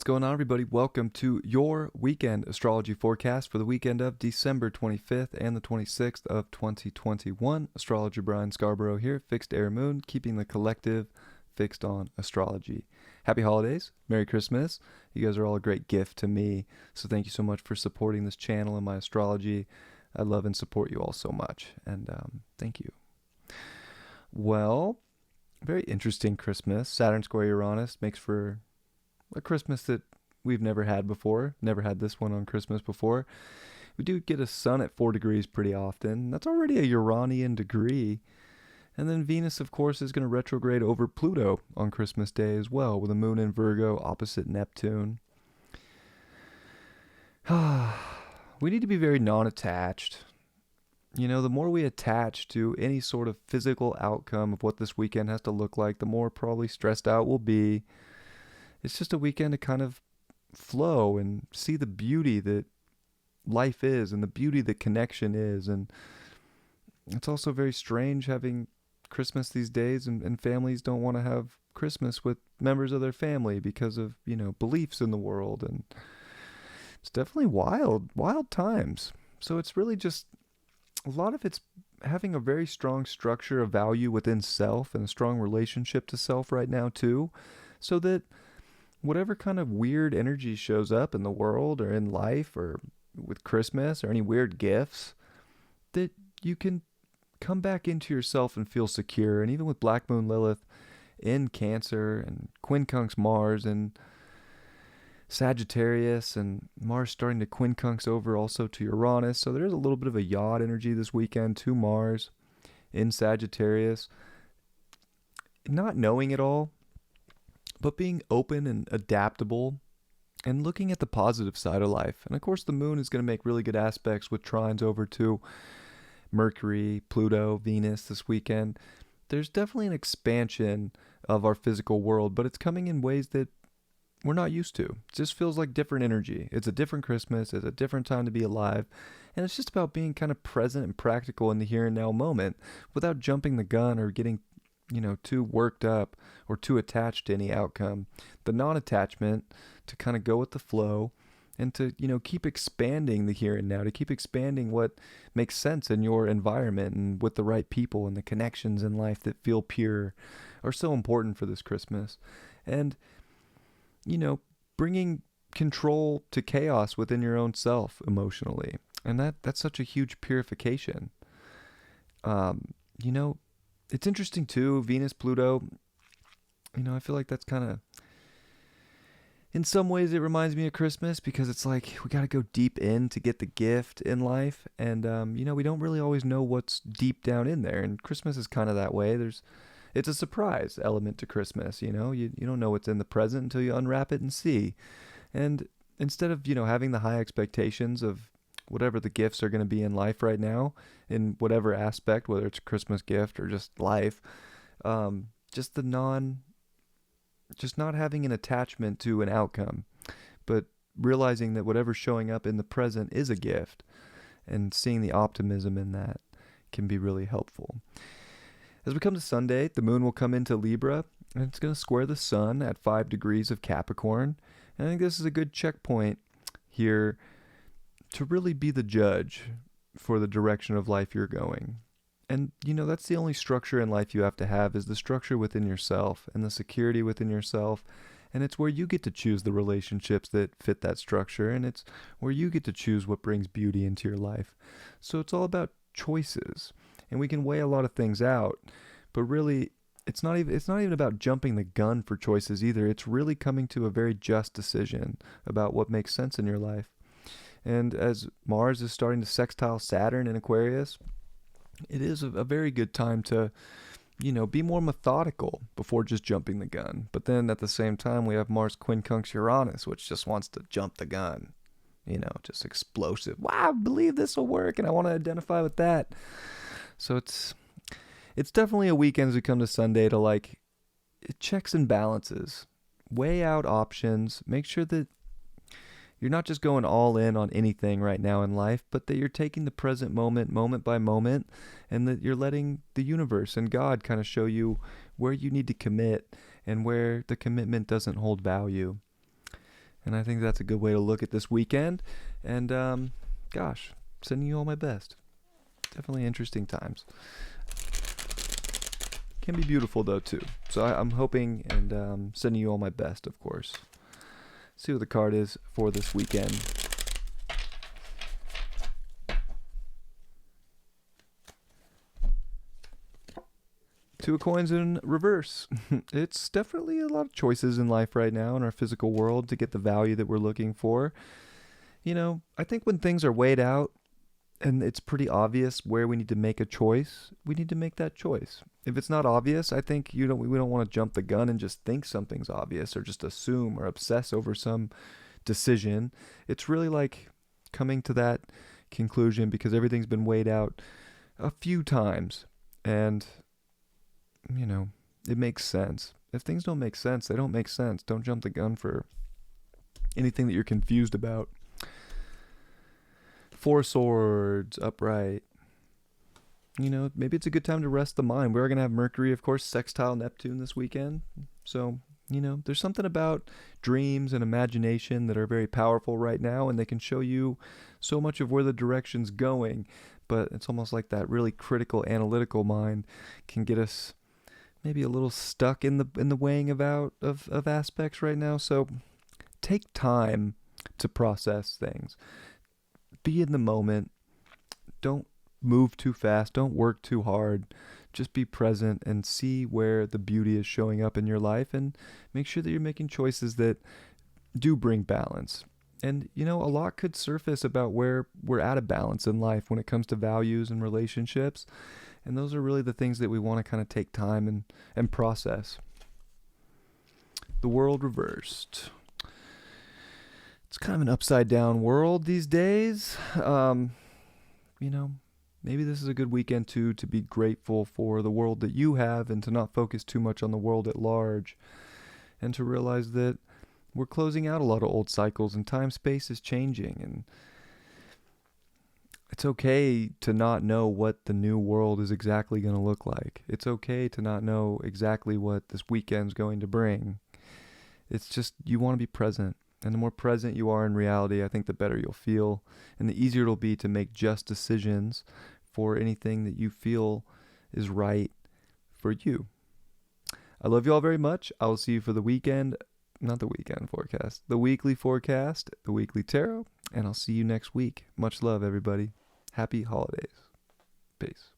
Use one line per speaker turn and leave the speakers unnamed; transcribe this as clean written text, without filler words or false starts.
going on, everybody? Welcome to your weekend astrology forecast for the weekend of December 25th and the 26th of 2021. Astrologer Brian Scarborough here, Fixed Air Moon, keeping the collective fixed on astrology. Happy holidays. Merry Christmas. You guys are all a great gift to me, so thank you so much for supporting this channel and my astrology. I love and support you all so much, and thank you. Well, very interesting Christmas. Saturn square Uranus makes for a Christmas that we've never had before. Never had this one on Christmas before. We do get a sun at 4 degrees pretty often. That's already a Uranian degree. And then Venus, of course, is going to retrograde over Pluto on Christmas Day as well, with a moon in Virgo opposite Neptune. We need to be very non-attached. You know, the more we attach to any sort of physical outcome of what this weekend has to look like, the more probably stressed out we'll be. It's just a weekend to kind of flow and see the beauty that life is and the beauty that connection is. And it's also very strange having Christmas these days, and families don't want to have Christmas with members of their family because of, beliefs in the world. And it's definitely wild times. So it's really just a lot of it's having a very strong structure of value within self and a strong relationship to self right now too, so that whatever kind of weird energy shows up in the world or in life or with Christmas or any weird gifts, that you can come back into yourself and feel secure. And even with Black Moon Lilith in Cancer and quincunx Mars and Sagittarius, and Mars starting to quincunx over also to Uranus. So there's a little bit of a yacht energy this weekend to Mars in Sagittarius. Not knowing it all, but being open and adaptable and looking at the positive side of life. And of course, the moon is going to make really good aspects with trines over to Mercury, Pluto, Venus this weekend. There's definitely an expansion of our physical world, but it's coming in ways that we're not used to. It just feels like different energy. It's a different Christmas. It's a different time to be alive. And it's just about being kind of present and practical in the here and now moment without jumping the gun or getting too worked up or too attached to any outcome. The non-attachment to kind of go with the flow and to, keep expanding the here and now, to keep expanding what makes sense in your environment and with the right people, and the connections in life that feel pure are so important for this Christmas. And, bringing control to chaos within your own self emotionally. And that's such a huge purification. It's interesting too, Venus, Pluto, I feel like that's kind of, in some ways it reminds me of Christmas, because it's like we got to go deep in to get the gift in life. And, we don't really always know what's deep down in there. And Christmas is kind of that way. It's a surprise element to Christmas, you don't know what's in the present until you unwrap it and see. And instead of, having the high expectations of whatever the gifts are going to be in life right now, in whatever aspect, whether it's a Christmas gift or just life, just not having an attachment to an outcome, but realizing that whatever's showing up in the present is a gift, and seeing the optimism in that can be really helpful. As we come to Sunday, the moon will come into Libra, and it's going to square the sun at 5 degrees of Capricorn. And I think this is a good checkpoint here to really be the judge for the direction of life you're going. And, that's the only structure in life you have to have, is the structure within yourself and the security within yourself. And it's where you get to choose the relationships that fit that structure. And it's where you get to choose what brings beauty into your life. So it's all about choices. And we can weigh a lot of things out, but really it's not even about jumping the gun for choices either. It's really coming to a very just decision about what makes sense in your life. And as Mars is starting to sextile Saturn in Aquarius, it is a very good time to, be more methodical before just jumping the gun. But then at the same time, we have Mars quincunx Uranus, which just wants to jump the gun, just explosive. Wow, I believe this will work, and I want to identify with that. So it's definitely a weekend as we come to Sunday to it checks and balances, weigh out options, make sure that you're not just going all in on anything right now in life, but that you're taking the present moment by moment, and that you're letting the universe and God kind of show you where you need to commit and where the commitment doesn't hold value. And I think that's a good way to look at this weekend. And gosh, sending you all my best. Definitely interesting times. Can be beautiful though too. So I'm hoping and sending you all my best, of course. See what the card is for this weekend. Two of coins in reverse. It's definitely a lot of choices in life right now in our physical world to get the value that we're looking for. You know, I think when things are weighed out and it's pretty obvious where we need to make a choice, we need to make that choice. If it's not obvious, I think we don't want to jump the gun and just think something's obvious or just assume or obsess over some decision. It's really like coming to that conclusion because everything's been weighed out a few times and it makes sense. If things don't make sense, they don't make sense. Don't jump the gun for anything that you're confused about. Four Swords, upright. Maybe it's a good time to rest the mind. We're going to have Mercury, of course, sextile Neptune this weekend. So, there's something about dreams and imagination that are very powerful right now, and they can show you so much of where the direction's going. But it's almost like that really critical, analytical mind can get us maybe a little stuck in the weighing of aspects right now. So take time to process things. Be in the moment. Don't move too fast. Don't work too hard. Just be present and see where the beauty is showing up in your life and make sure that you're making choices that do bring balance. And, a lot could surface about where we're out of balance in life when it comes to values and relationships. And those are really the things that we want to kind of take time and process. The world reversed. It's kind of an upside down world these days. Maybe this is a good weekend too to be grateful for the world that you have and to not focus too much on the world at large. And to realize that we're closing out a lot of old cycles and time-space is changing. And it's okay to not know what the new world is exactly going to look like. It's okay to not know exactly what this weekend's going to bring. It's just you want to be present. And the more present you are in reality, I think the better you'll feel. And the easier it'll be to make just decisions for anything that you feel is right for you. I love you all very much. I will see you for the weekend. Not the weekend forecast. The weekly forecast, the weekly tarot. And I'll see you next week. Much love, everybody. Happy holidays. Peace.